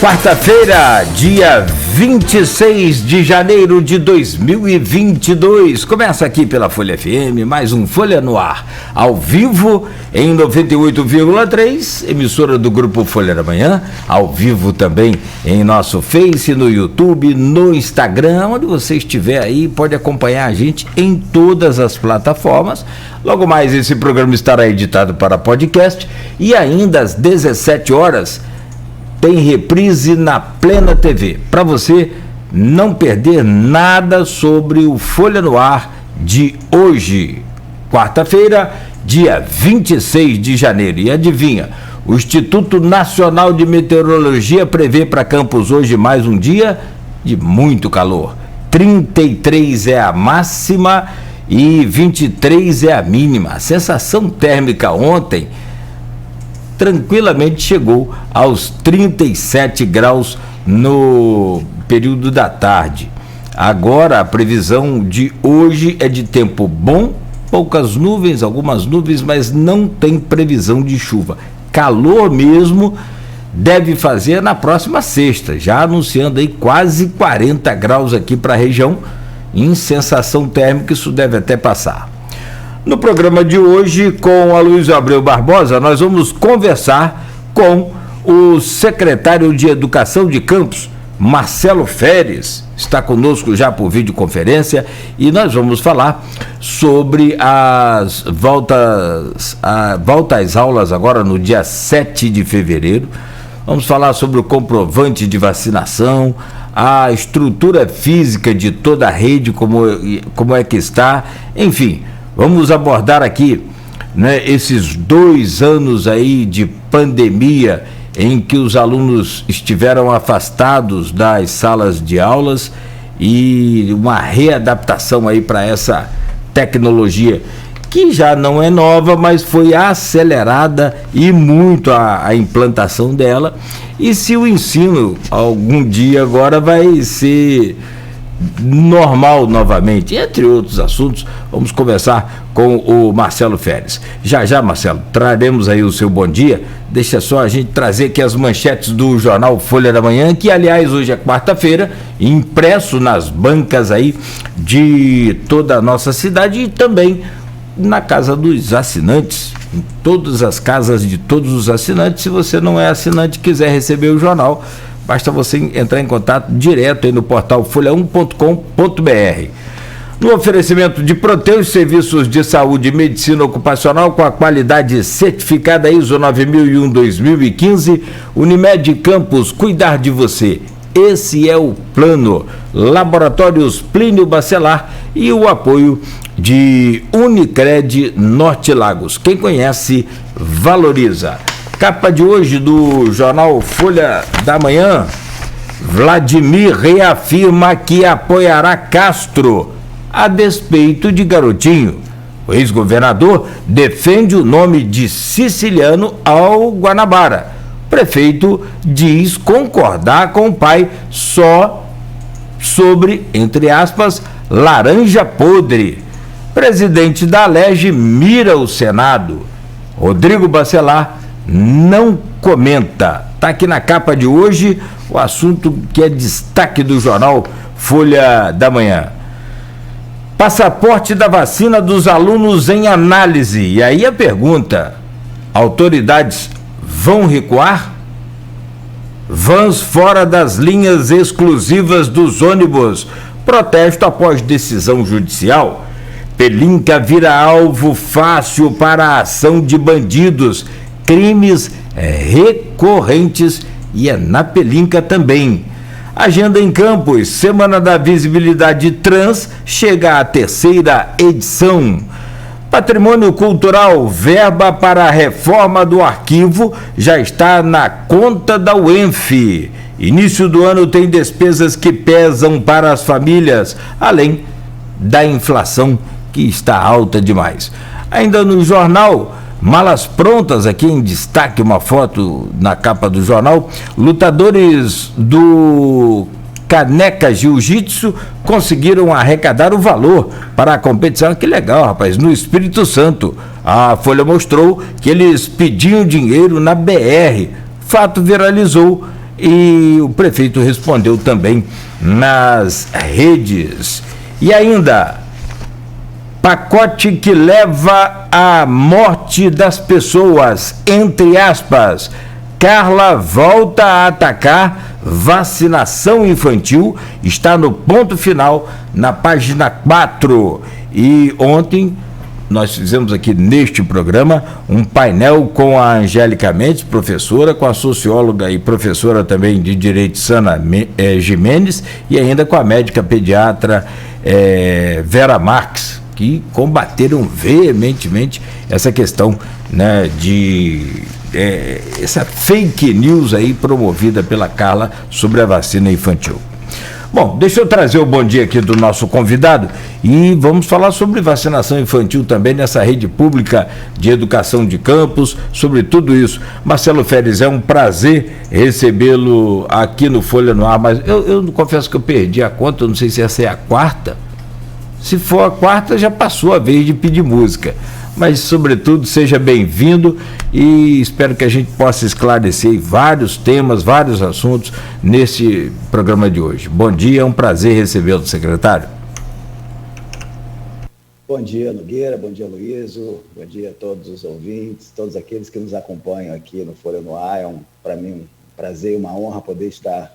Quarta-feira, dia 26 de janeiro de 2022. Começa aqui pela Folha FM, mais um Folha no Ar, ao vivo em 98,3, emissora do Grupo Folha da Manhã, ao vivo também em nosso Face, no YouTube, no Instagram, onde você estiver aí, pode acompanhar a gente em todas as plataformas. Logo mais esse programa estará editado para podcast e ainda às 17 horas tem reprise na Plena TV, para você não perder nada sobre o Folha no Ar de hoje, quarta-feira, dia 26 de janeiro. E adivinha, o Instituto Nacional de Meteorologia prevê para Campos hoje mais um dia de muito calor. 33 é a máxima e 23 é a mínima. A sensação térmica ontem tranquilamente chegou aos 37 graus no período da tarde. Agora a previsão de hoje é de tempo bom, poucas nuvens, algumas nuvens, mas não tem previsão de chuva. Calor mesmo deve fazer na próxima sexta, já anunciando aí quase 40 graus aqui para a região. Em sensação térmica isso deve até passar. No programa de hoje, com Aloysio Abreu Barbosa, nós vamos conversar com o secretário de Educação de Campos, Marcelo Feres. Está conosco já por videoconferência e nós vamos falar sobre a volta às aulas agora no dia 7 de fevereiro. Vamos falar sobre o comprovante de vacinação, a estrutura física de toda a rede, como é que está, enfim. Vamos abordar aqui, né, esses 2 anos aí de pandemia em que os alunos estiveram afastados das salas de aulas e uma readaptação aí para essa tecnologia que já não é nova, mas foi acelerada e muito a implantação dela. E se o ensino algum dia agora vai ser normal novamente, entre outros assuntos, vamos conversar com o Marcelo Feres. Já, Marcelo, traremos aí o seu bom dia. Deixa só a gente trazer aqui as manchetes do jornal Folha da Manhã, que aliás hoje é quarta-feira, impresso nas bancas aí de toda a nossa cidade e também na casa dos assinantes, em todas as casas de todos os assinantes. Se você não é assinante e quiser receber o jornal, basta você entrar em contato direto aí no portal folha1.com.br. No oferecimento de Proteus, serviços de saúde e medicina ocupacional com a qualidade certificada ISO 9001-2015, Unimed Campos, cuidar de você. Esse é o plano. Laboratórios Plínio Bacelar e o apoio de Unicred Norte Lagos. Quem conhece, valoriza. Capa de hoje do jornal Folha da Manhã: Vladimir reafirma que apoiará Castro a despeito de Garotinho. O ex-governador defende o nome de Siciliano ao Guanabara. Prefeito diz concordar com o pai só sobre, entre aspas, laranja podre. Presidente da Alerj mira o Senado. Rodrigo Bacelar não comenta. Está aqui na capa de hoje o assunto que é destaque do jornal Folha da Manhã. Passaporte da vacina dos alunos em análise. E aí a pergunta: autoridades vão recuar? Vans fora das linhas exclusivas dos ônibus. Protesto após decisão judicial. Pelinca vira alvo fácil para a ação de bandidos. Crimes recorrentes e é na Pelinca também. Agenda em Campos, Semana da Visibilidade Trans chega à 3ª edição. Patrimônio Cultural, verba para a reforma do arquivo já está na conta da UENF. Início do ano tem despesas que pesam para as famílias, além da inflação que está alta demais. Ainda no jornal, malas prontas, aqui em destaque uma foto na capa do jornal. Lutadores do Caneca Jiu-Jitsu conseguiram arrecadar o valor para a competição. Que legal, rapaz, no Espírito Santo. A Folha mostrou que eles pediam dinheiro na BR. Fato viralizou e o prefeito respondeu também nas redes. E ainda, pacote que leva à morte das pessoas, entre aspas. Carla volta a atacar vacinação infantil, está no ponto final, na página 4. E ontem nós fizemos aqui neste programa um painel com a Angélica Mendes, professora, com a socióloga e professora também de Direito Sana Gimenez, e ainda com a médica pediatra Vera Marques, que combateram veementemente essa questão, né, de essa fake news aí promovida pela Carla sobre a vacina infantil. Bom, deixa eu trazer o bom dia aqui do nosso convidado e vamos falar sobre vacinação infantil também nessa rede pública de educação de Campos, sobre tudo isso. Marcelo Férez, é um prazer recebê-lo aqui no Folha no Ar, mas eu confesso que eu perdi a conta, eu não sei se essa é a quarta. Se for a quarta, já passou a vez de pedir música. Mas, sobretudo, seja bem-vindo e espero que a gente possa esclarecer vários temas, vários assuntos nesse programa de hoje. Bom dia, é um prazer recebê-lo, secretário. Bom dia, Nogueira, bom dia, Luísio, bom dia a todos os ouvintes, todos aqueles que nos acompanham aqui no Folha no Ar. É para mim um prazer e uma honra poder estar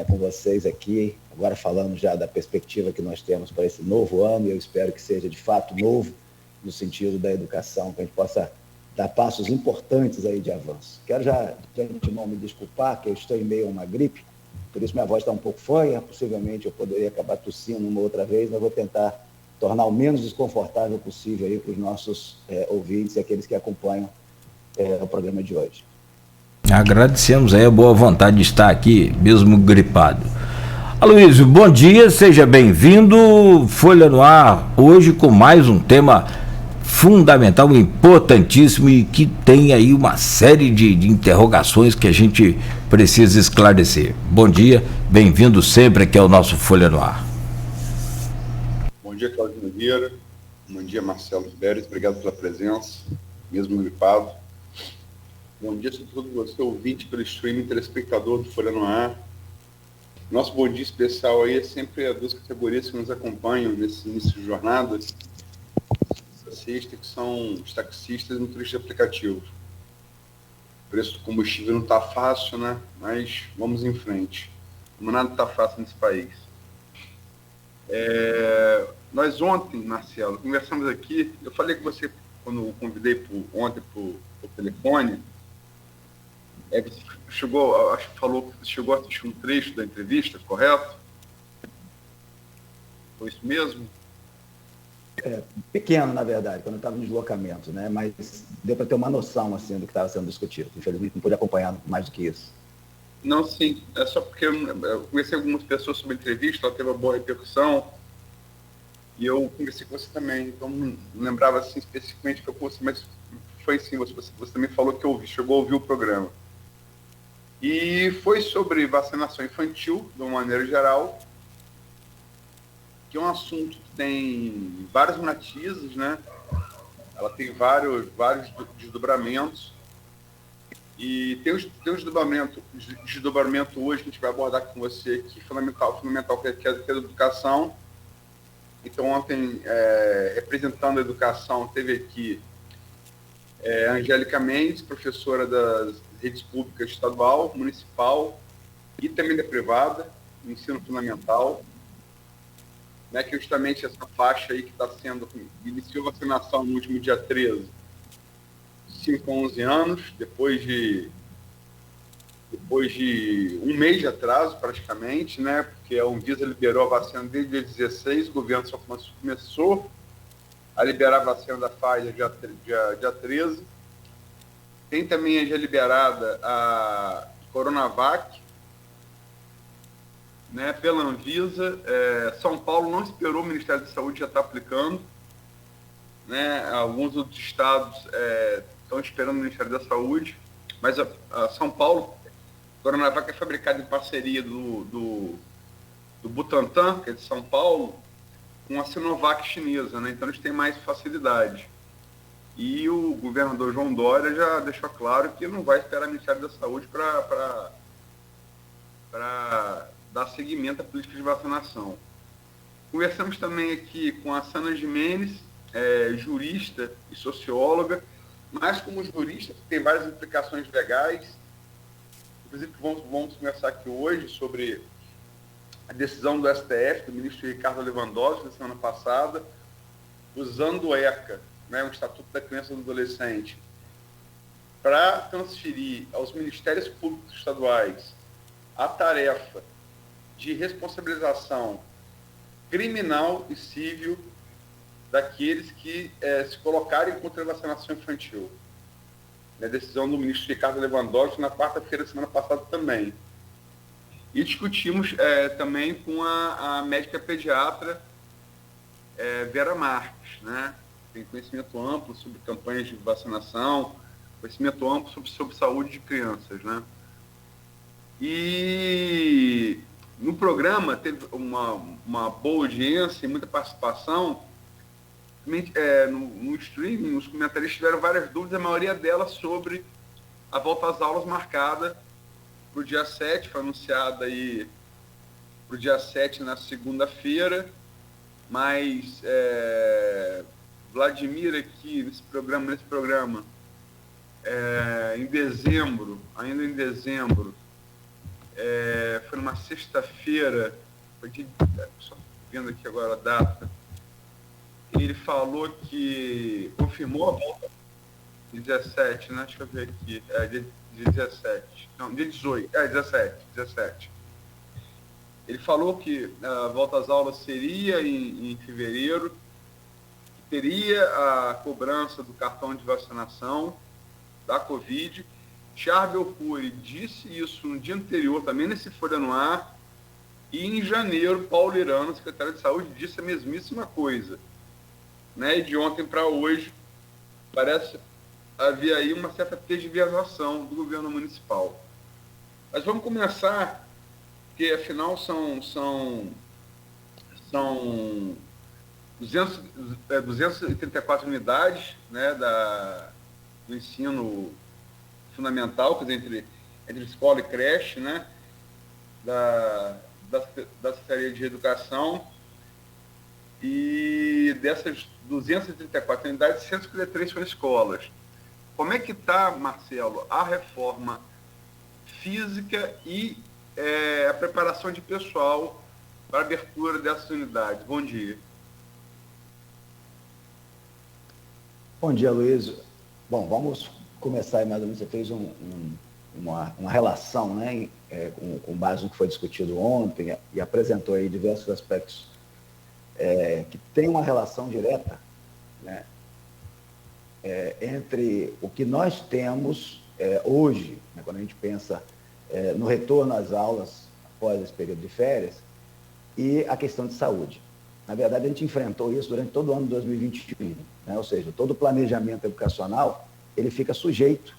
com vocês aqui, agora falando já da perspectiva que nós temos para esse novo ano, e eu espero que seja de fato novo, no sentido da educação, que a gente possa dar passos importantes aí de avanço. Quero já, de antemão, me desculpar, que eu estou em meio a uma gripe, por isso minha voz está um pouco fanha, possivelmente eu poderia acabar tossindo uma outra vez, mas vou tentar tornar o menos desconfortável possível aí para os nossos ouvintes e aqueles que acompanham o programa de hoje. Agradecemos aí a boa vontade de estar aqui, mesmo gripado. Aloysio, bom dia, seja bem-vindo. Folha no Ar, hoje com mais um tema fundamental, importantíssimo e que tem aí uma série de interrogações que a gente precisa esclarecer. Bom dia, bem-vindo sempre aqui ao nosso Folha no Ar. Bom dia, Cláudio Nogueira. Bom dia, Marcelo Férez. Obrigado pela presença, mesmo gripado. Bom dia a todo você, ouvinte pelo streaming, telespectador do Folha no Ar. Nosso bom dia especial aí é sempre a duas categorias que nos acompanham nesse início de jornada, que são os taxistas e motoristas de aplicativo. O preço do combustível não está fácil, né? Mas vamos em frente. Como nada está fácil nesse país. Nós ontem, Marcelo, conversamos aqui, eu falei com você quando eu convidei ontem por telefone, você falou que você chegou a assistir um trecho da entrevista, correto? Foi isso mesmo? Pequeno, na verdade, quando eu estava no deslocamento, né? Mas deu para ter uma noção assim, do que estava sendo discutido. Infelizmente, não pude acompanhar mais do que isso. Não, sim. É só porque eu conversei com algumas pessoas sobre a entrevista, ela teve uma boa repercussão, e eu conversei com você também, então não lembrava assim, especificamente que eu fosse, mas foi sim, você também falou que chegou a ouvir o programa. E foi sobre vacinação infantil, de uma maneira geral, que é um assunto que tem vários matizes, né? Ela tem vários desdobramentos. E tem um desdobramento hoje que a gente vai abordar com você aqui, fundamental que é a educação. Então, ontem, representando a educação, teve aqui a Angélica Mendes, professora das redes públicas estadual, municipal e também da privada, no ensino fundamental, né, que justamente essa faixa aí que está sendo, iniciou a vacinação no último dia 13, 5 a 11 anos, depois de um mês de atraso praticamente, né, porque a Anvisa liberou a vacina desde dia 16, o governo só começou a liberar a vacina da Pfizer dia 13. Tem também já liberada a Coronavac, né, pela Anvisa. São Paulo não esperou, o Ministério da Saúde já está aplicando, né, alguns outros estados estão esperando o Ministério da Saúde, mas a São Paulo, a Coronavac é fabricada em parceria do Butantan, que é de São Paulo, com a Sinovac chinesa, né, então eles têm mais facilidade. E o governador João Dória já deixou claro que não vai esperar o Ministério da Saúde para seguimento à política de vacinação. Conversamos também aqui com a Sana Gimenez, jurista e socióloga, mas como jurista tem várias implicações legais. Inclusive, vamos conversar aqui hoje sobre a decisão do STF, do ministro Ricardo Lewandowski, na semana passada, usando o ECA, né, o Estatuto da Criança e do Adolescente, para transferir aos ministérios públicos estaduais a tarefa de responsabilização criminal e civil daqueles que se colocarem contra a vacinação infantil. A decisão do ministro Ricardo Lewandowski na quarta-feira da semana passada também. E discutimos também com a médica pediatra Vera Marques, né? Tem conhecimento amplo sobre campanhas de vacinação, conhecimento amplo sobre saúde de crianças, né? E no programa teve uma boa audiência e muita participação. No streaming, os comentaristas tiveram várias dúvidas, a maioria delas sobre a volta às aulas marcada para o dia 7, foi anunciada aí para o dia 7 na segunda-feira, mas Vladimir aqui nesse programa, ainda em dezembro, foi numa sexta-feira, só vendo aqui agora a data, ele falou que confirmou a volta de 17, né? Deixa eu ver aqui, dia 17, não, dia 18, 17. Ele falou que a volta às aulas seria em fevereiro, que teria a cobrança do cartão de vacinação da Covid. Charbel Cury disse isso no dia anterior, também nesse Folha no Ar, e em janeiro, Paulo Irano, secretário de Saúde, disse a mesmíssima coisa. Né? E de ontem para hoje, parece haver aí uma certa tergiversação do governo municipal. Mas vamos começar, porque afinal são 234 unidades, né, do ensino fundamental, quer dizer, entre escola e creche, né, da Secretaria de Educação, e dessas 234 unidades, 153 são escolas. Como é que está, Marcelo, a reforma física e a preparação de pessoal para a abertura dessas unidades? Bom dia. Bom dia, Luiz. Bom, vamos começar aí, mais ou menos, você fez uma relação, né, com base no que foi discutido ontem e apresentou aí diversos aspectos que tem uma relação direta, né, entre o que nós temos hoje, né, quando a gente pensa no retorno às aulas após esse período de férias, e a questão de saúde. Na verdade, a gente enfrentou isso durante todo o ano de 2021, né, ou seja, todo o planejamento educacional, ele fica sujeito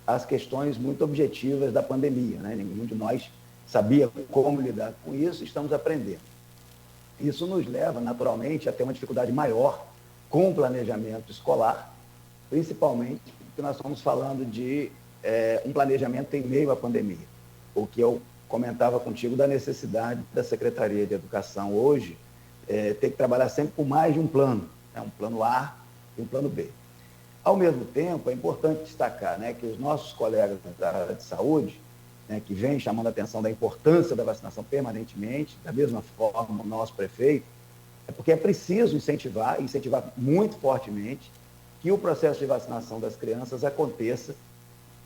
às questões muito objetivas da pandemia, né? Nenhum de nós sabia como lidar com isso, estamos aprendendo. Isso nos leva, naturalmente, a ter uma dificuldade maior com o planejamento escolar, principalmente porque nós estamos falando de um planejamento em meio à pandemia. O que eu comentava contigo da necessidade da Secretaria de Educação hoje ter que trabalhar sempre com mais de um plano, né? Um plano A e um plano B. Ao mesmo tempo, é importante destacar, né, que os nossos colegas da área de saúde, né, que vêm chamando a atenção da importância da vacinação permanentemente, da mesma forma o nosso prefeito, porque é preciso incentivar muito fortemente que o processo de vacinação das crianças aconteça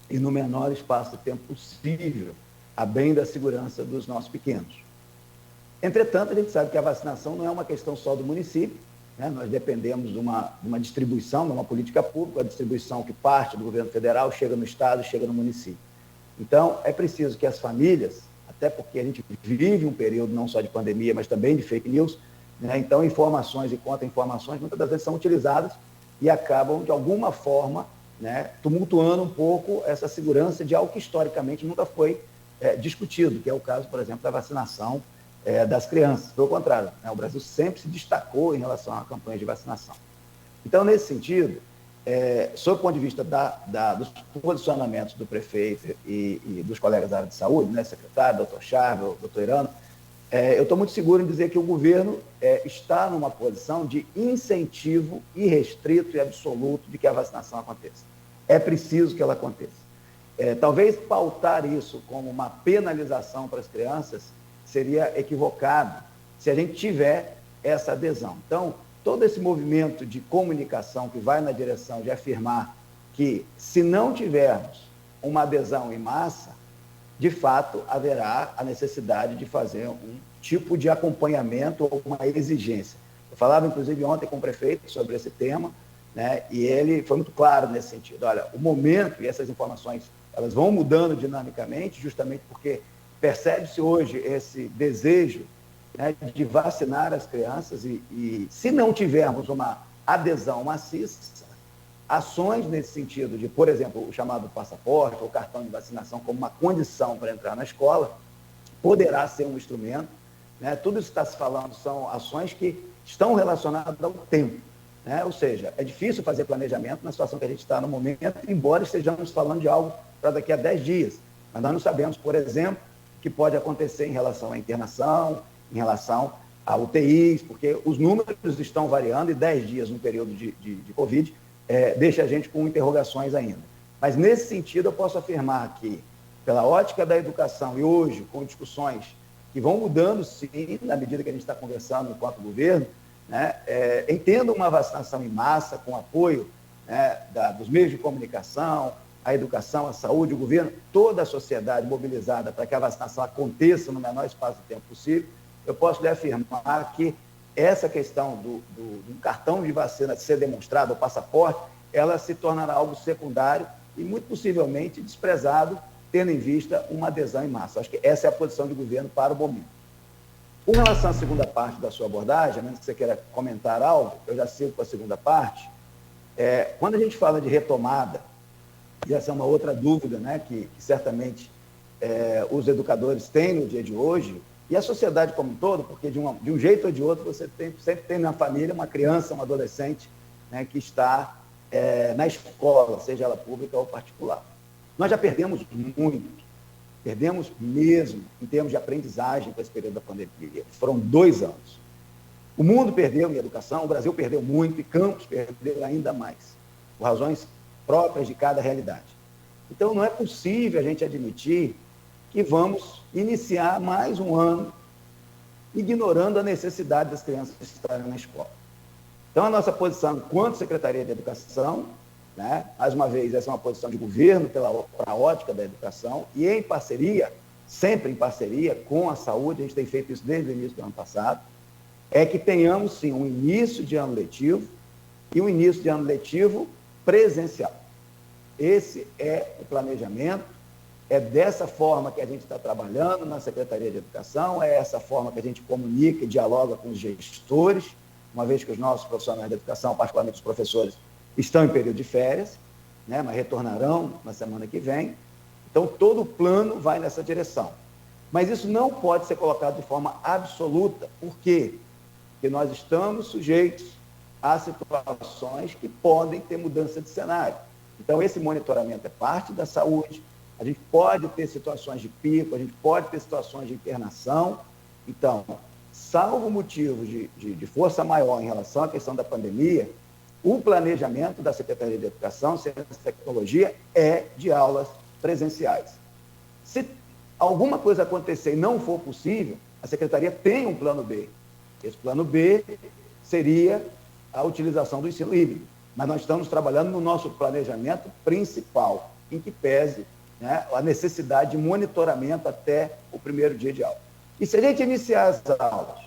e no menor espaço de tempo possível, a bem da segurança dos nossos pequenos. Entretanto, a gente sabe que a vacinação não é uma questão só do município, né? Nós dependemos de uma distribuição, de uma política pública, a distribuição que parte do governo federal, chega no estado, chega no município. Então, é preciso que as famílias, até porque a gente vive um período não só de pandemia, mas também de fake news, né? Então, informações e contra-informações muitas das vezes são utilizadas e acabam, de alguma forma, né, tumultuando um pouco essa segurança de algo que historicamente nunca foi discutido, que é o caso, por exemplo, da vacinação das crianças. Pelo contrário, né, o Brasil sempre se destacou em relação à campanha de vacinação. Então, nesse sentido, sob o ponto de vista dos posicionamentos do prefeito e dos colegas da área de saúde, né, secretário, doutor Charbel, doutor Irano, Eu estou muito seguro em dizer que o governo está numa posição de incentivo irrestrito e absoluto de que a vacinação aconteça. É preciso que ela aconteça. Talvez pautar isso como uma penalização para as crianças seria equivocado se a gente tiver essa adesão. Então, todo esse movimento de comunicação que vai na direção de afirmar que, se não tivermos uma adesão em massa, de fato, haverá a necessidade de fazer um tipo de acompanhamento ou uma exigência. Eu falava, inclusive, ontem com o prefeito sobre esse tema, né, e ele foi muito claro nesse sentido. Olha, o momento e essas informações, elas vão mudando dinamicamente, justamente porque percebe-se hoje esse desejo, né, de vacinar as crianças e se não tivermos uma adesão maciça, ações nesse sentido de, por exemplo, o chamado passaporte ou cartão de vacinação como uma condição para entrar na escola, poderá ser um instrumento, né? Tudo isso que está se falando são ações que estão relacionadas ao tempo, né? Ou seja, é difícil fazer planejamento na situação que a gente está no momento, embora estejamos falando de algo para daqui a 10 dias, mas nós não sabemos, por exemplo, o que pode acontecer em relação à internação, em relação a UTIs, porque os números estão variando e 10 dias no período de Covid deixa a gente com interrogações ainda. Mas, nesse sentido, eu posso afirmar que, pela ótica da educação, e hoje, com discussões que vão mudando, sim, na medida que a gente está conversando enquanto governo, né, entendo uma vacinação em massa, com apoio, né, dos meios de comunicação, a educação, a saúde, o governo, toda a sociedade mobilizada para que a vacinação aconteça no menor espaço de tempo possível, eu posso lhe afirmar que essa questão do cartão de vacina ser demonstrado, o passaporte, ela se tornará algo secundário e muito possivelmente desprezado, tendo em vista uma adesão em massa. Acho que essa é a posição do governo para o momento. Com relação à segunda parte da sua abordagem, a menos que você queira comentar algo, eu já sigo com a segunda parte. Quando a gente fala de retomada, e essa é uma outra dúvida, né, que certamente os educadores têm no dia de hoje, e a sociedade como um todo, porque de um jeito ou de outro você sempre tem na família uma criança, um adolescente, né, que está na escola, seja ela pública ou particular. Nós já perdemos muito, perdemos mesmo em termos de aprendizagem com esse período da pandemia. Foram 2 anos. O mundo perdeu em educação, o Brasil perdeu muito e Campos perdeu ainda mais, por razões próprias de cada realidade. Então, não é possível a gente admitir que vamos iniciar mais um ano ignorando a necessidade das crianças estarem na escola. Então, a nossa posição enquanto Secretaria de Educação, né, mais uma vez, essa é uma posição de governo para a ótica da educação e em parceria, sempre em parceria com a saúde, a gente tem feito isso desde o início do ano passado, é que tenhamos, sim, um início de ano letivo e um início de ano letivo presencial. Esse é o planejamento. É dessa forma que a gente está trabalhando na Secretaria de Educação, é essa forma que a gente comunica e dialoga com os gestores, uma vez que os nossos profissionais de educação, particularmente os professores, estão em período de férias, né, mas retornarão na semana que vem. Então, todo o plano vai nessa direção. Mas isso não pode ser colocado de forma absoluta. Por quê? Porque nós estamos sujeitos a situações que podem ter mudança de cenário. Então, esse monitoramento é parte da saúde. A gente pode ter situações de pico, a gente pode ter situações de internação. Então, salvo motivos de força maior em relação à questão da pandemia, o planejamento da Secretaria de Educação, Ciência e Tecnologia é de aulas presenciais. Se alguma coisa acontecer e não for possível, a Secretaria tem um plano B. Esse plano B seria a utilização do ensino híbrido. Mas nós estamos trabalhando no nosso planejamento principal, em que pese, né, a necessidade de monitoramento até o primeiro dia de aula. E se a gente iniciar as aulas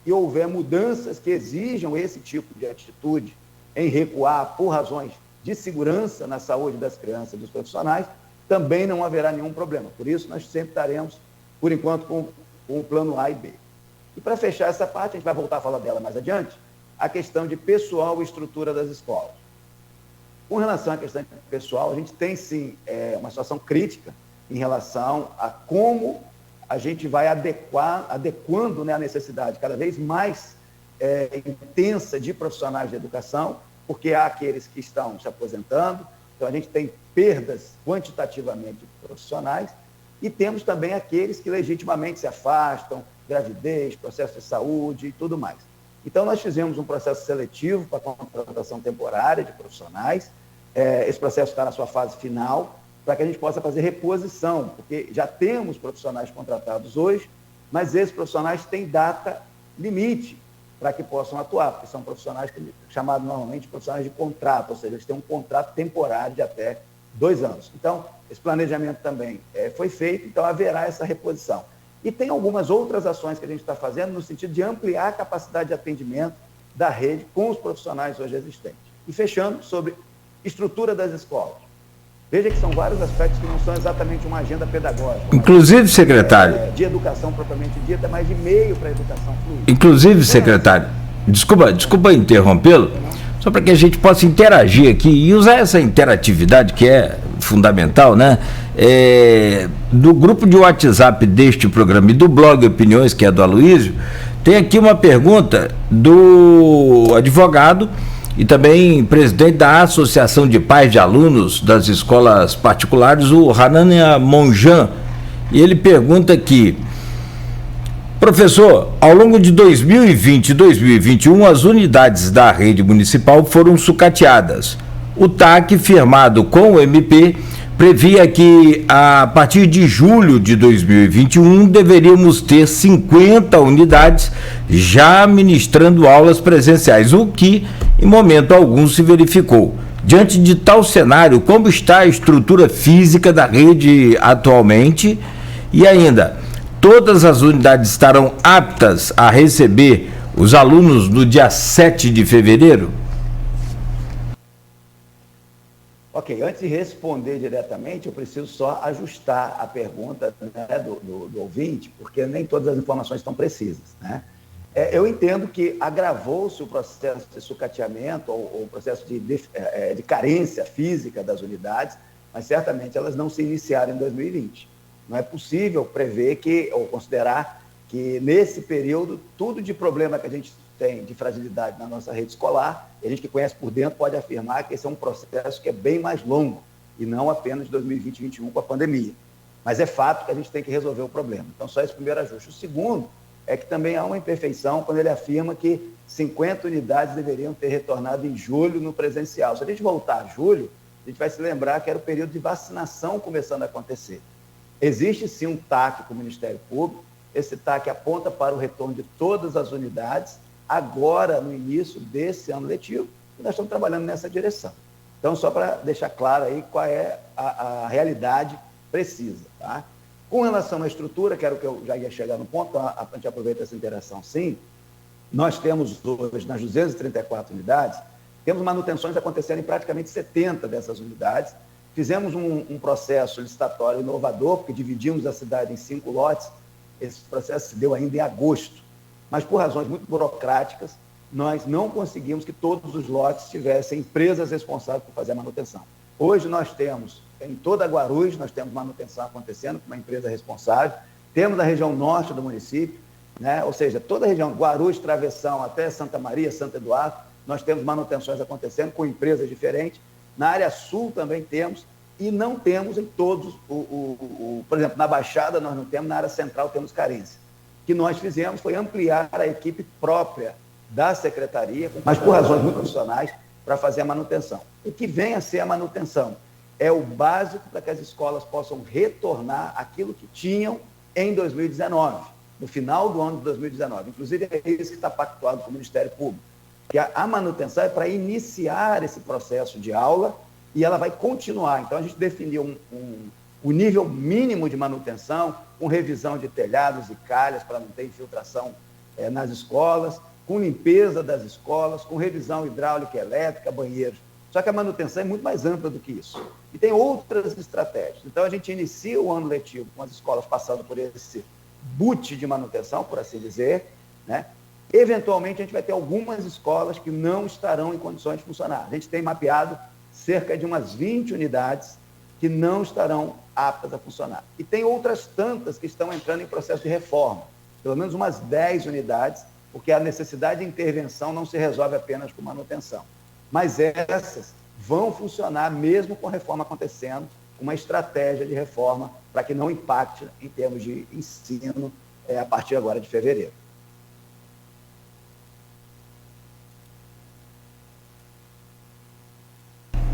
e houver mudanças que exijam esse tipo de atitude em recuar por razões de segurança na saúde das crianças e dos profissionais, também não haverá nenhum problema. Por isso, nós sempre estaremos, por enquanto, com o plano A e B. E para fechar essa parte, a gente vai voltar a falar dela mais adiante, a questão de pessoal e estrutura das escolas. Com relação à questão de pessoal, a gente tem, sim, uma situação crítica em relação a como a gente vai adequando, né, a necessidade cada vez mais intensa de profissionais de educação, porque há aqueles que estão se aposentando, então a gente tem perdas quantitativamente profissionais, e temos também aqueles que legitimamente se afastam, gravidez, processo de saúde e tudo mais. Então, nós fizemos um processo seletivo para a contratação temporária de profissionais. Esse processo está na sua fase final, para que a gente possa fazer reposição, porque já temos profissionais contratados hoje, mas esses profissionais têm data limite para que possam atuar, porque são profissionais chamados normalmente profissionais de contrato, ou seja, eles têm um contrato temporário de até 2 anos. Então, esse planejamento também foi feito, então haverá essa reposição. E tem algumas outras ações que a gente está fazendo no sentido de ampliar a capacidade de atendimento da rede com os profissionais hoje existentes. E fechando sobre estrutura das escolas. Veja que são vários aspectos que não são exatamente uma agenda pedagógica. Inclusive, secretário... de educação propriamente dita, mas de meio para a educação fluida. Inclusive, secretário, desculpa interrompê-lo, só para que a gente possa interagir aqui e usar essa interatividade que é fundamental, né? Do grupo de WhatsApp deste programa e do blog Opiniões, que é do Aloysio, tem aqui uma pergunta do advogado e também presidente da Associação de Pais de Alunos das Escolas Particulares, o Hanania Monjan, e ele pergunta aqui: professor, ao longo de 2020 e 2021, as unidades da rede municipal foram sucateadas. O TAC, firmado com o MP, previa que a partir de julho de 2021 deveríamos ter 50 unidades já ministrando aulas presenciais, o que em momento algum se verificou. Diante de tal cenário, como está a estrutura física da rede atualmente? E ainda, todas as unidades estarão aptas a receber os alunos no dia 7 de fevereiro? Ok, antes de responder diretamente, eu preciso só ajustar a pergunta, né, do ouvinte, porque nem todas as informações estão precisas, né? Eu entendo que agravou-se o processo de sucateamento ou o processo de carência física das unidades, mas certamente elas não se iniciaram em 2020. Não é possível prever ou considerar que nesse período tudo de problema que a gente tem de fragilidade na nossa rede escolar, a gente que conhece por dentro pode afirmar que esse é um processo que é bem mais longo e não apenas de 2020 e 2021 com a pandemia. Mas é fato que a gente tem que resolver o problema. Então, só esse primeiro ajuste. O segundo é que também há uma imperfeição quando ele afirma que 50 unidades deveriam ter retornado em julho no presencial. Se a gente voltar a julho, a gente vai se lembrar que era o período de vacinação começando a acontecer. Existe sim um TAC com o Ministério Público, esse TAC aponta para o retorno de todas as unidades, agora no início desse ano letivo, e nós estamos trabalhando nessa direção. Então, só para deixar claro aí qual é a realidade precisa, tá? Com relação à estrutura, que era o que eu já ia chegar no ponto, a gente aproveita essa interação sim, nós temos hoje, nas 234 unidades, temos manutenções acontecendo em praticamente 70 dessas unidades. Fizemos um processo licitatório inovador, porque dividimos a cidade em 5 lotes. Esse processo se deu ainda em agosto, mas por razões muito burocráticas, nós não conseguimos que todos os lotes tivessem empresas responsáveis por fazer a manutenção. Hoje nós temos, em toda Guarulhos, nós temos manutenção acontecendo com uma empresa responsável, temos na região norte do município, né? Ou seja, toda a região, Guarulhos, Travessão, até Santa Maria, Santo Eduardo, nós temos manutenções acontecendo com empresas diferentes. Na área sul também temos, e não temos em todos, por exemplo, na Baixada nós não temos, na área central temos carência. O que nós fizemos foi ampliar a equipe própria da secretaria, mas por razões muito profissionais, para fazer a manutenção. O que vem a ser a manutenção é o básico para que as escolas possam retornar aquilo que tinham em 2019, no final do ano de 2019. Inclusive, é isso que está pactuado com o Ministério Público, que a manutenção é para iniciar esse processo de aula e ela vai continuar. Então, a gente definiu o nível mínimo de manutenção, com revisão de telhados e calhas para não ter infiltração nas escolas, com limpeza das escolas, com revisão hidráulica e elétrica, banheiros. Só que a manutenção é muito mais ampla do que isso. E tem outras estratégias. Então, a gente inicia o ano letivo com as escolas passando por esse boot de manutenção, por assim dizer, né? Eventualmente, a gente vai ter algumas escolas que não estarão em condições de funcionar. A gente tem mapeado cerca de umas 20 unidades que não estarão aptas a funcionar. E tem outras tantas que estão entrando em processo de reforma, pelo menos umas 10 unidades, porque a necessidade de intervenção não se resolve apenas com manutenção. Mas essas vão funcionar mesmo com a reforma acontecendo, uma estratégia de reforma para que não impacte em termos de ensino a partir agora de fevereiro.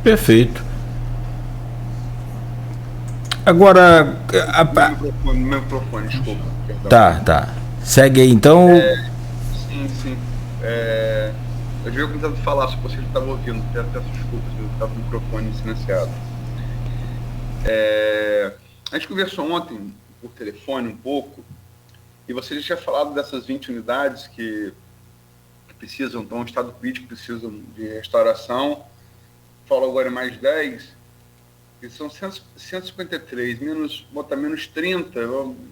Perfeito. Agora... Meu microfone, desculpa. Perdão. Tá. Segue aí, então. Sim. Eu devia começar a falar, se você estava ouvindo. Peço desculpas, eu estava com o microfone silenciado. A gente conversou ontem por telefone um pouco, e você já tinha falado dessas 20 unidades que precisam, então, estado crítico, precisam de restauração. Falou agora em mais 10, que são 153, botar menos 30,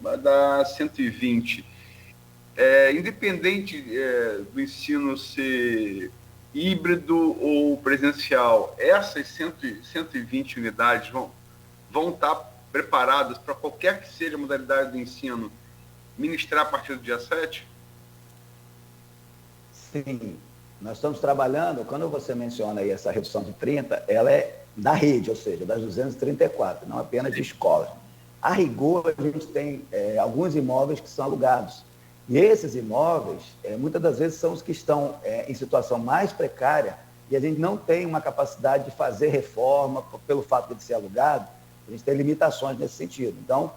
vai dar 120. Independente do ensino ser híbrido ou presencial, essas 120 unidades vão estar preparadas para qualquer que seja a modalidade do ensino ministrar a partir do dia 7? Sim, nós estamos trabalhando, quando você menciona aí essa redução de 30, ela é da rede, ou seja, das 234, não apenas de escolas. A rigor, a gente tem alguns imóveis que são alugados. E esses imóveis, muitas das vezes, são os que estão em situação mais precária e a gente não tem uma capacidade de fazer reforma pelo fato de ser alugado. A gente tem limitações nesse sentido. Então,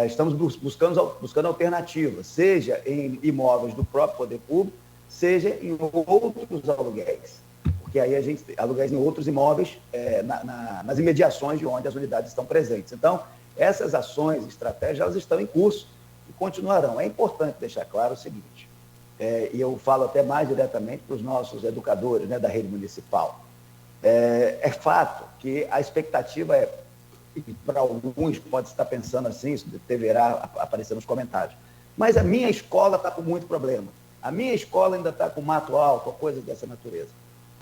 estamos buscando alternativas, seja em imóveis do próprio poder público, seja em outros aluguéis. Porque aí a gente tem aluguéis em outros imóveis, nas imediações de onde as unidades estão presentes. Então, essas ações, estratégias, elas estão em curso e continuarão. É importante deixar claro o seguinte, e eu falo até mais diretamente para os nossos educadores, né, da rede municipal. É fato que a expectativa para alguns pode estar pensando assim, isso deverá aparecer nos comentários, mas a minha escola está com muito problema. A minha escola ainda está com mato alto, coisas dessa natureza.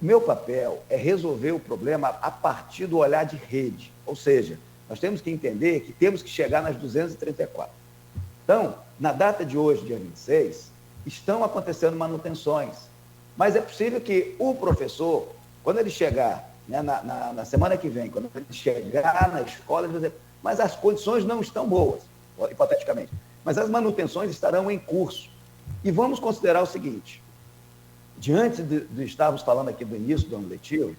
O meu papel é resolver o problema a partir do olhar de rede, ou seja, nós temos que entender que temos que chegar nas 234. Então, na data de hoje, dia 26, estão acontecendo manutenções, mas é possível que o professor, quando ele chegar, né, na semana que vem, quando ele chegar na escola, ele vai dizer, mas as condições não estão boas, hipoteticamente, mas as manutenções estarão em curso. E vamos considerar o seguinte, diante de estarmos falando aqui do início do ano letivo,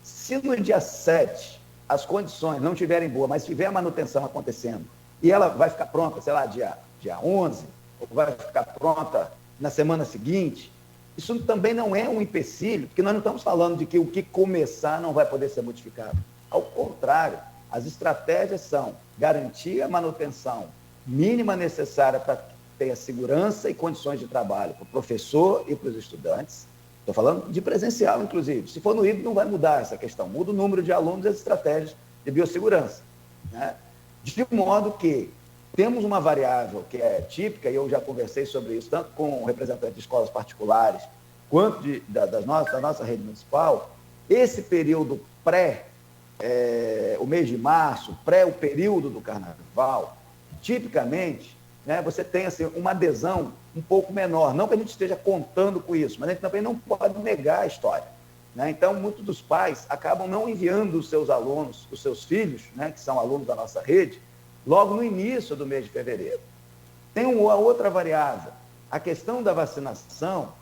se no dia 7 as condições não estiverem boas, mas tiver a manutenção acontecendo, e ela vai ficar pronta, sei lá, dia 11, ou vai ficar pronta na semana seguinte, isso também não é um empecilho, porque nós não estamos falando de que o que começar não vai poder ser modificado. Ao contrário, as estratégias são garantir a manutenção mínima necessária para ter a segurança e condições de trabalho para o professor e para os estudantes. Estou falando de presencial, inclusive. Se for no híbrido, não vai mudar essa questão. Muda o número de alunos e as estratégias de biossegurança, né? De modo que temos uma variável que é típica, e eu já conversei sobre isso, tanto com representantes de escolas particulares, quanto da nossa rede municipal, esse período o mês de março, o período do carnaval, tipicamente, né, você tem assim, uma adesão um pouco menor. Não que a gente esteja contando com isso, mas a gente também não pode negar a história, né? Então, muitos dos pais acabam não enviando os seus alunos, os seus filhos, né, que são alunos da nossa rede, logo no início do mês de fevereiro. Tem uma outra variável, a questão da vacinação,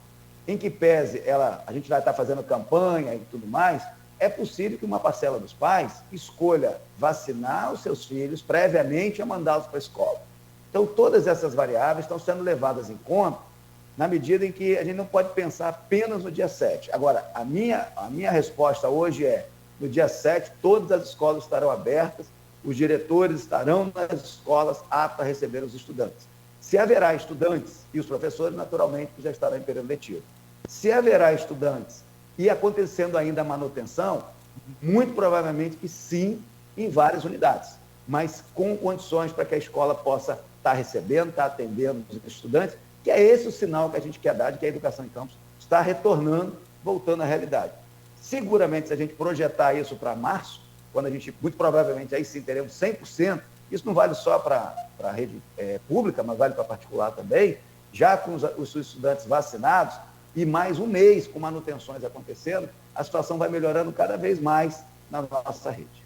em que pese a gente vai estar fazendo campanha e tudo mais, é possível que uma parcela dos pais escolha vacinar os seus filhos previamente a mandá-los para a escola. Então, todas essas variáveis estão sendo levadas em conta na medida em que a gente não pode pensar apenas no dia 7. Agora, a minha resposta hoje é, no dia 7, todas as escolas estarão abertas, os diretores estarão nas escolas aptos a receber os estudantes. Se haverá estudantes, e os professores, naturalmente, já estarão em período letivo. Se haverá estudantes e acontecendo ainda a manutenção, muito provavelmente que sim, em várias unidades, mas com condições para que a escola possa estar recebendo, estar atendendo os estudantes, que é esse o sinal que a gente quer dar de que a educação em campus está retornando, voltando à realidade. Seguramente, se a gente projetar isso para março, quando a gente, muito provavelmente, aí sim teremos 100%, isso não vale só para a rede pública, mas vale para a particular também, já com os estudantes vacinados, e mais um mês com manutenções acontecendo, a situação vai melhorando cada vez mais na nossa rede.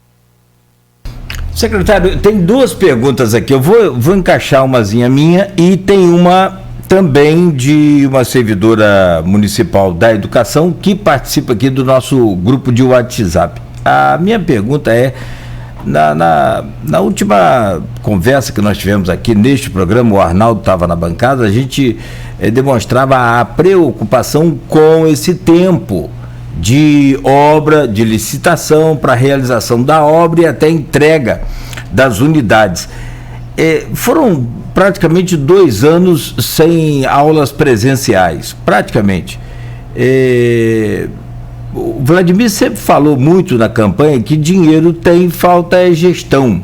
Secretário, tem duas perguntas aqui. Eu vou encaixar umazinha minha e tem uma também de uma servidora municipal da educação que participa aqui do nosso grupo de WhatsApp. A minha pergunta é, na última conversa que nós tivemos aqui neste programa, o Arnaldo estava na bancada, a gente demonstrava a preocupação com esse tempo de obra, de licitação para realização da obra e até entrega das unidades. Foram praticamente 2 anos sem aulas presenciais, praticamente. O Vladimir sempre falou muito na campanha que dinheiro tem, falta é gestão.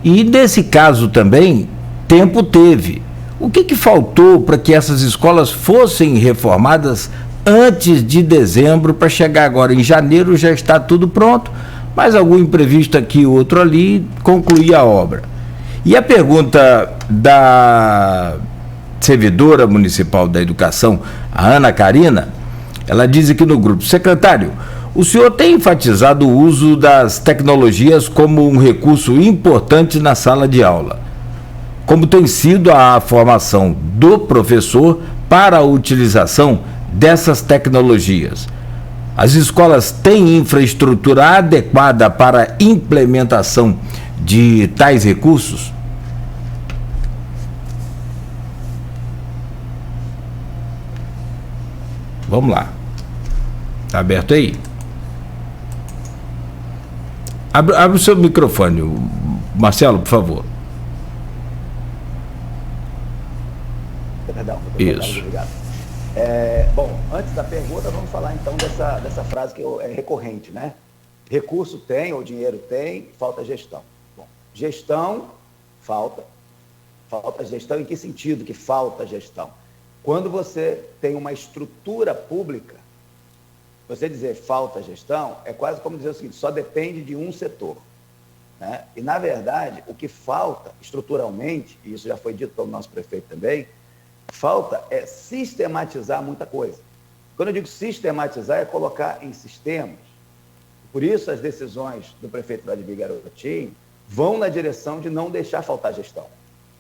E nesse caso também, tempo teve. O que faltou para que essas escolas fossem reformadas antes de dezembro, para chegar agora em janeiro já está tudo pronto, mas algum imprevisto aqui, outro ali, concluir a obra? E a pergunta da servidora municipal da educação, a Ana Karina, ela diz aqui no grupo: secretário, o senhor tem enfatizado o uso das tecnologias como um recurso importante na sala de aula. Como tem sido a formação do professor para a utilização dessas tecnologias? As escolas têm infraestrutura adequada para a implementação de tais recursos? Vamos lá. Está aberto aí? Abre o seu microfone, Marcelo, por favor. Perdão. Isso. Obrigado. Bom, antes da pergunta, vamos falar então dessa frase que é recorrente, né? Recurso tem, ou dinheiro tem, falta gestão. Bom, gestão, falta gestão. Em que sentido que falta gestão? Quando você tem uma estrutura pública, você dizer falta gestão é quase como dizer o seguinte: só depende de um setor, né? E, na verdade, o que falta estruturalmente, e isso já foi dito pelo nosso prefeito também, falta é sistematizar muita coisa. Quando eu digo sistematizar, é colocar em sistemas. Por isso, as decisões do prefeito Vladimir Garotinho vão na direção de não deixar faltar gestão.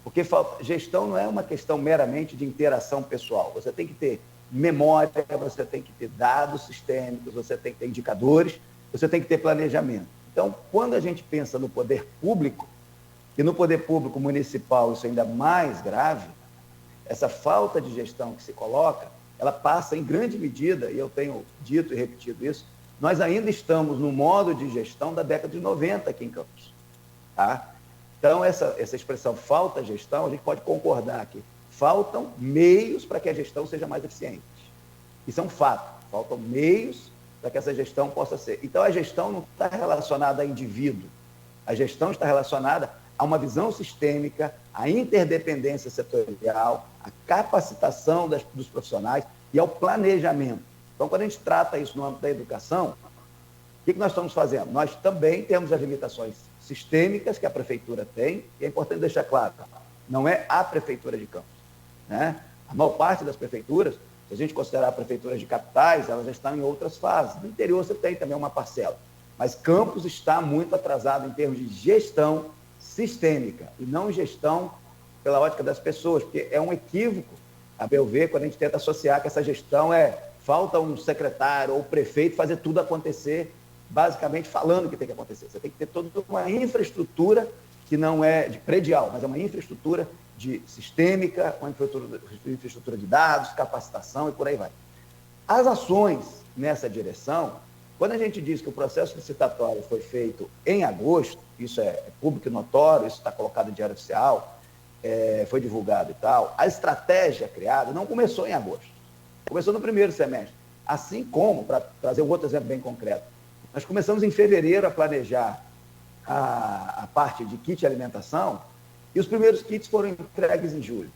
Porque gestão não é uma questão meramente de interação pessoal. Você tem que ter memória, você tem que ter dados sistêmicos, você tem que ter indicadores, você tem que ter planejamento. Então, quando a gente pensa no poder público, e no poder público municipal isso é ainda mais grave, essa falta de gestão que se coloca, ela passa em grande medida, e eu tenho dito e repetido isso, nós ainda estamos no modo de gestão da década de 90 aqui em Campos. Tá? Então, essa expressão falta gestão, a gente pode concordar que faltam meios para que a gestão seja mais eficiente. Isso é um fato. Faltam meios para que essa gestão possa ser. Então, a gestão não está relacionada a indivíduo. A gestão está relacionada a uma visão sistêmica, a interdependência setorial, a capacitação dos profissionais e ao planejamento. Então, quando a gente trata isso no âmbito da educação, o que nós estamos fazendo? Nós também temos as limitações sistêmicas que a prefeitura tem, e é importante deixar claro, não é a prefeitura de Campos, né? A maior parte das prefeituras, se a gente considerar prefeituras de capitais, elas já estão em outras fases. No interior você tem também uma parcela, mas Campos está muito atrasado em termos de gestão sistêmica e não gestão pela ótica das pessoas, porque é um equívoco, a meu ver, quando a gente tenta associar que essa gestão falta um secretário ou prefeito fazer tudo acontecer, basicamente falando o que tem que acontecer. Você tem que ter toda uma infraestrutura que não é de predial, mas é uma infraestrutura de sistêmica, uma infraestrutura de dados, capacitação e por aí vai. As ações nessa direção, quando a gente diz que o processo licitatório foi feito em agosto, isso é público e notório, isso está colocado no Diário Oficial, foi divulgado e tal, a estratégia criada não começou em agosto, começou no primeiro semestre. Assim como, para trazer um outro exemplo bem concreto, nós começamos em fevereiro a planejar a parte de kit alimentação e os primeiros kits foram entregues em julho.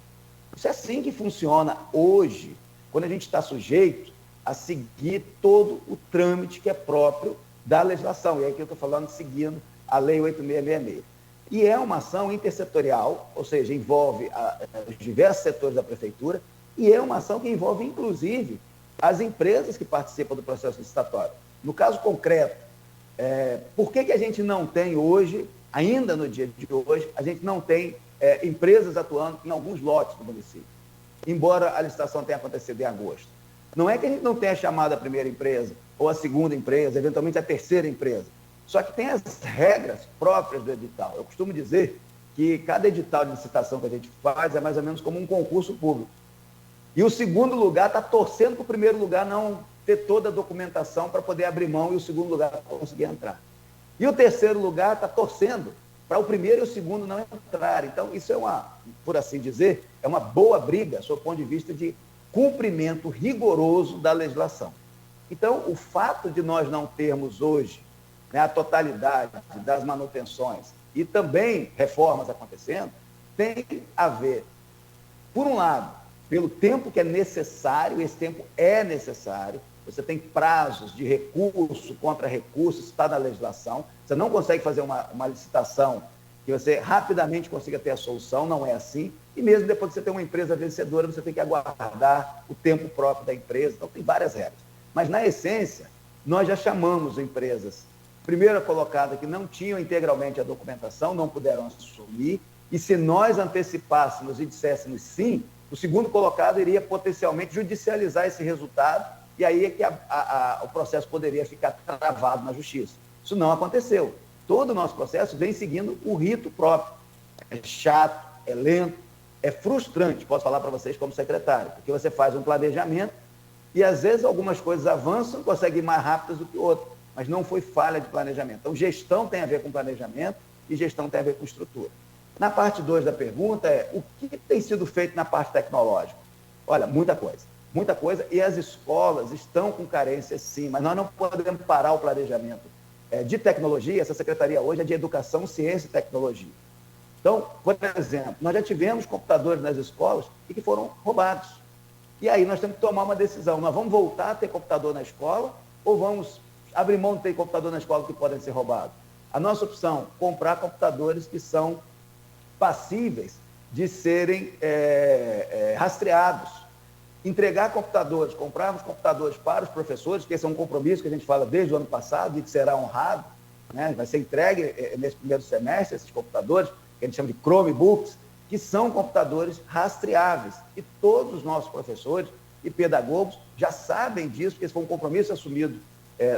Isso é assim que funciona hoje, quando a gente está sujeito a seguir todo o trâmite que é próprio da legislação. E é aqui eu estou falando seguindo a Lei 8666. E é uma ação intersetorial, ou seja, envolve os diversos setores da prefeitura, e é uma ação que envolve, inclusive, as empresas que participam do processo licitatório. No caso concreto, por que a gente não tem hoje ainda no dia de hoje, a gente não tem empresas atuando em alguns lotes do município, embora a licitação tenha acontecido em agosto. Não é que a gente não tenha chamado a primeira empresa, ou a segunda empresa, eventualmente a terceira empresa. Só que tem as regras próprias do edital. Eu costumo dizer que cada edital de licitação que a gente faz é mais ou menos como um concurso público. E o segundo lugar está torcendo para o primeiro lugar não ter toda a documentação para poder abrir mão e o segundo lugar conseguir entrar. E o terceiro lugar está torcendo para o primeiro e o segundo não entrar. Então, isso é por assim dizer, é uma boa briga, sob o ponto de vista de cumprimento rigoroso da legislação. Então, o fato de nós não termos hoje, né, a totalidade das manutenções e também reformas acontecendo, tem a ver, por um lado, pelo tempo que é necessário, esse tempo é necessário, você tem prazos de recurso contra recurso, isso está na legislação, você não consegue fazer uma licitação que você rapidamente consiga ter a solução, não é assim, e mesmo depois que você tem uma empresa vencedora, você tem que aguardar o tempo próprio da empresa, então tem várias regras. Mas, na essência, nós já chamamos empresas, primeira colocada, que não tinham integralmente a documentação, não puderam assumir, e se nós antecipássemos e disséssemos sim, o segundo colocado iria potencialmente judicializar esse resultado, e aí é que o processo poderia ficar travado na justiça. Isso não aconteceu. Todo o nosso processo vem seguindo o rito próprio. É chato, é lento, é frustrante, posso falar para vocês como secretário, porque você faz um planejamento e, às vezes, algumas coisas avançam, conseguem ir mais rápidas do que outras, mas não foi falha de planejamento. Então, gestão tem a ver com planejamento e gestão tem a ver com estrutura. Na parte 2 da pergunta o que tem sido feito na parte tecnológica? Olha, muita coisa, e as escolas estão com carências, sim, mas nós não podemos parar o planejamento de tecnologia. Essa secretaria hoje é de Educação, Ciência e Tecnologia. Então, por exemplo, nós já tivemos computadores nas escolas e que foram roubados. E aí nós temos que tomar uma decisão. Nós vamos voltar a ter computador na escola ou vamos abrir mão de ter computador na escola que podem ser roubados? A nossa opção, comprar computadores que são passíveis de serem rastreados. Entregar computadores, comprarmos computadores para os professores, que esse é um compromisso que a gente fala desde o ano passado e que será honrado, né? Vai ser entregue nesse primeiro semestre esses computadores, que a gente chama de Chromebooks, que são computadores rastreáveis. E todos os nossos professores e pedagogos já sabem disso, porque esse foi um compromisso assumido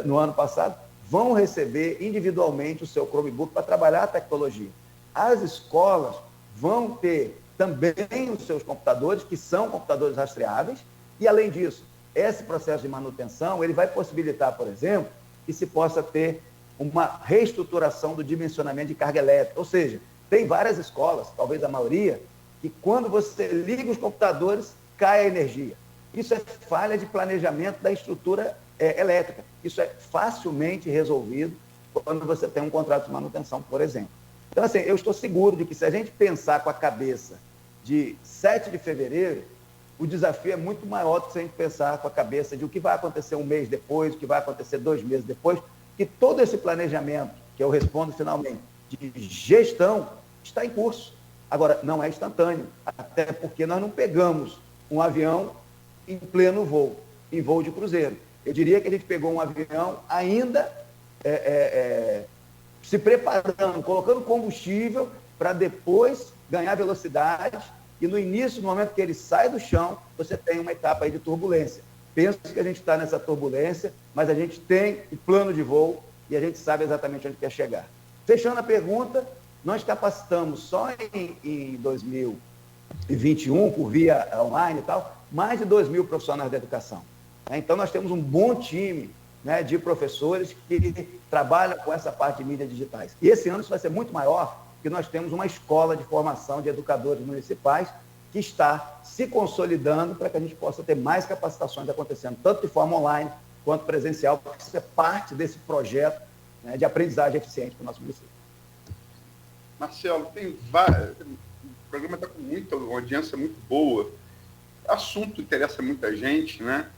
no ano passado, vão receber individualmente o seu Chromebook para trabalhar a tecnologia. As escolas vão ter também os seus computadores, que são computadores rastreáveis, e, além disso, esse processo de manutenção, ele vai possibilitar, por exemplo, que se possa ter uma reestruturação do dimensionamento de carga elétrica. Ou seja, tem várias escolas, talvez a maioria, que quando você liga os computadores, cai a energia. Isso é falha de planejamento da estrutura elétrica. Isso é facilmente resolvido quando você tem um contrato de manutenção, por exemplo. Então, assim, eu estou seguro de que se a gente pensar com a cabeça de 7 de fevereiro, o desafio é muito maior do que se a gente pensar com a cabeça de o que vai acontecer um mês depois, o que vai acontecer 2 meses depois, que todo esse planejamento, que eu respondo finalmente, de gestão, está em curso. Agora, não é instantâneo, até porque nós não pegamos um avião em pleno voo, em voo de cruzeiro. Eu diria que a gente pegou um avião ainda se preparando, colocando combustível para depois ganhar velocidade e no início, no momento que ele sai do chão, você tem uma etapa aí de turbulência. Penso que a gente está nessa turbulência, mas a gente tem o plano de voo e a gente sabe exatamente onde quer chegar. Fechando a pergunta, nós capacitamos só em 2021, por via online e tal, mais de 2.000 profissionais da educação. Então, nós temos um bom time, né, de professores que trabalham com essa parte de mídias digitais. E esse ano isso vai ser muito maior, porque nós temos uma escola de formação de educadores municipais que está se consolidando para que a gente possa ter mais capacitações acontecendo, tanto de forma online quanto presencial, porque isso é parte desse projeto, né, de aprendizagem eficiente para o nosso município. Marcelo, tem vários... O programa está com uma audiência muito boa. O assunto interessa muita gente, né?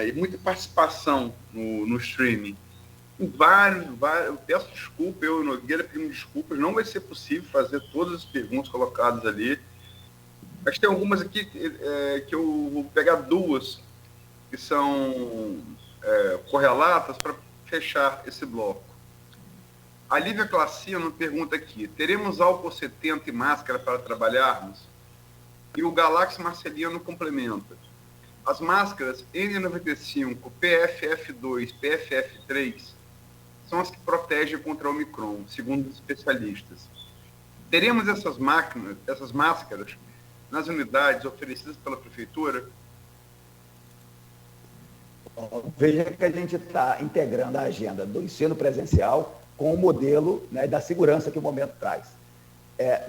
E muita participação no streaming. Eu peço desculpa, eu e o Nogueira pedimos desculpas, não vai ser possível fazer todas as perguntas colocadas ali, mas tem algumas aqui que eu vou pegar 2 que são correlatas para fechar esse bloco. A Lívia Claciano pergunta aqui, teremos álcool 70 e máscara para trabalharmos? E o Galaxy Marceliano complementa. As máscaras N95, PFF2, PFF3 são as que protegem contra o Omicron, segundo os especialistas. Teremos essas máscaras nas unidades oferecidas pela Prefeitura? Veja que a gente está integrando a agenda do ensino presencial com o modelo, né, da segurança que o momento traz.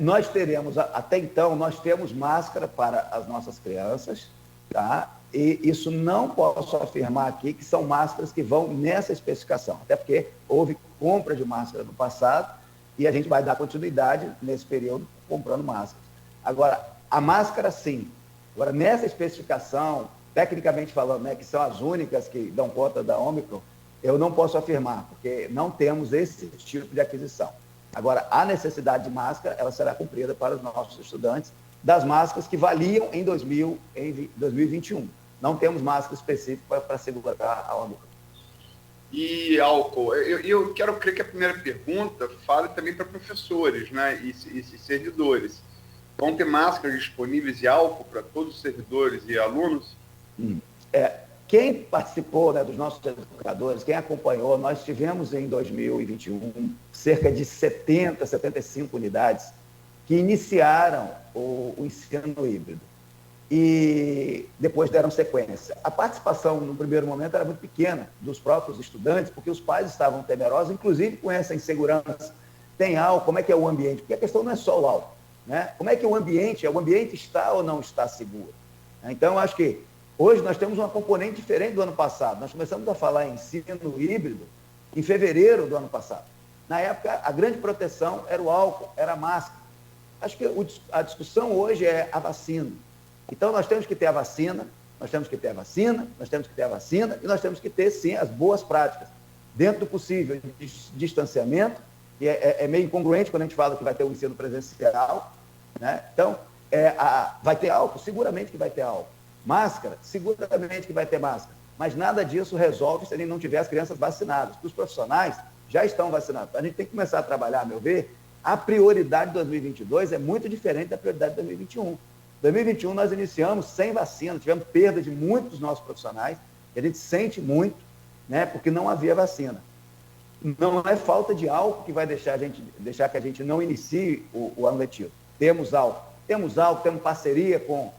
Nós teremos, até então, nós temos máscara para as nossas crianças, tá? E isso não posso afirmar aqui que são máscaras que vão nessa especificação, até porque houve compra de máscara no passado e a gente vai dar continuidade nesse período comprando máscaras. Agora, a máscara sim. Agora, nessa especificação, tecnicamente falando, né, que são as únicas que dão conta da Ômicron, eu não posso afirmar, porque não temos esse tipo de aquisição. Agora, a necessidade de máscara, ela será cumprida para os nossos estudantes das máscaras que valiam em 2021. Não temos máscara específica para segurar a Ômicron. E álcool? Eu quero crer que a primeira pergunta fale também para professores, né, e servidores. Vão ter máscaras disponíveis e álcool para todos os servidores e alunos? Quem participou, né, dos nossos educadores, quem acompanhou, nós tivemos em 2021 cerca de 70, 75 unidades que iniciaram o ensino híbrido e depois deram sequência. A participação, no primeiro momento, era muito pequena dos próprios estudantes, porque os pais estavam temerosos, inclusive com essa insegurança. Tem álcool, como é que é o ambiente? Porque a questão não é só o álcool, né? Como é que o ambiente está ou não está seguro? Então, eu acho que hoje nós temos uma componente diferente do ano passado. Nós começamos a falar em ensino híbrido em fevereiro do ano passado. Na época, a grande proteção era o álcool, era a máscara. Acho que a discussão hoje é a vacina. Então, nós temos que ter a vacina, nós temos que ter a vacina, nós temos que ter a vacina e nós temos que ter, sim, as boas práticas. Dentro do possível, de distanciamento, que é meio incongruente quando a gente fala que vai ter o ensino presencial, né? Então, vai ter álcool? Seguramente que vai ter álcool. Máscara? Seguramente que vai ter máscara. Mas nada disso resolve se a gente não tiver as crianças vacinadas. Os profissionais já estão vacinados. A gente tem que começar a trabalhar, a meu ver, a prioridade de 2022 é muito diferente da prioridade de 2021. Em 2021 nós iniciamos sem vacina, tivemos perda de muitos dos nossos profissionais, que a gente sente muito, né, porque não havia vacina. Não é falta de álcool que vai deixar que a gente não inicie o ano letivo. Temos álcool, temos parceria com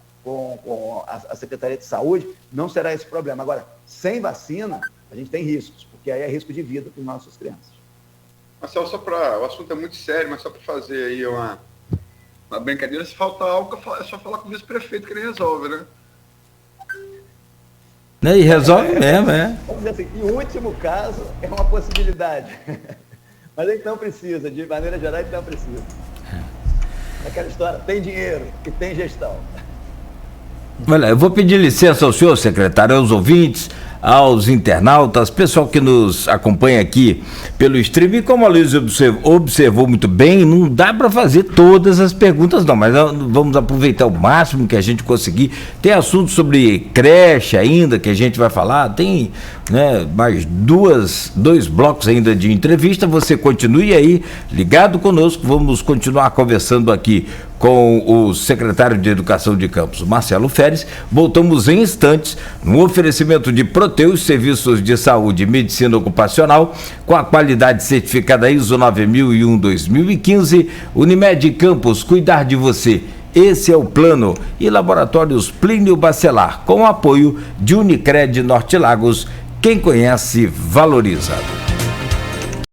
a Secretaria de Saúde, não será esse problema. Agora, sem vacina, a gente tem riscos, porque aí é risco de vida para as nossas crianças. Marcelo, o assunto é muito sério, mas só para fazer aí uma brincadeira, se falta álcool, é só falar com o vice-prefeito que ele resolve, né? E resolve mesmo, Vamos dizer assim, em último caso, é uma possibilidade. Mas a gente não precisa, de maneira geral, a gente não precisa. Aquela história, tem dinheiro e tem gestão. Olha, eu vou pedir licença ao senhor, secretário, aos ouvintes, aos internautas, pessoal que nos acompanha aqui pelo stream. E como a Luiz observou muito bem, não dá para fazer todas as perguntas não, mas vamos aproveitar o máximo que a gente conseguir. Tem assunto sobre creche ainda que a gente vai falar, tem, né, mais dois blocos ainda de entrevista. Você continue aí ligado conosco, vamos continuar conversando aqui com o secretário de Educação de Campos, Marcelo Feres. Voltamos em instantes no oferecimento de Proteus, serviços de saúde e medicina ocupacional, com a qualidade certificada ISO 9001-2015, Unimed Campos, cuidar de você. Esse é o plano. E Laboratórios Plínio Bacelar, com o apoio de Unicred Norte Lagos. Quem conhece, valoriza.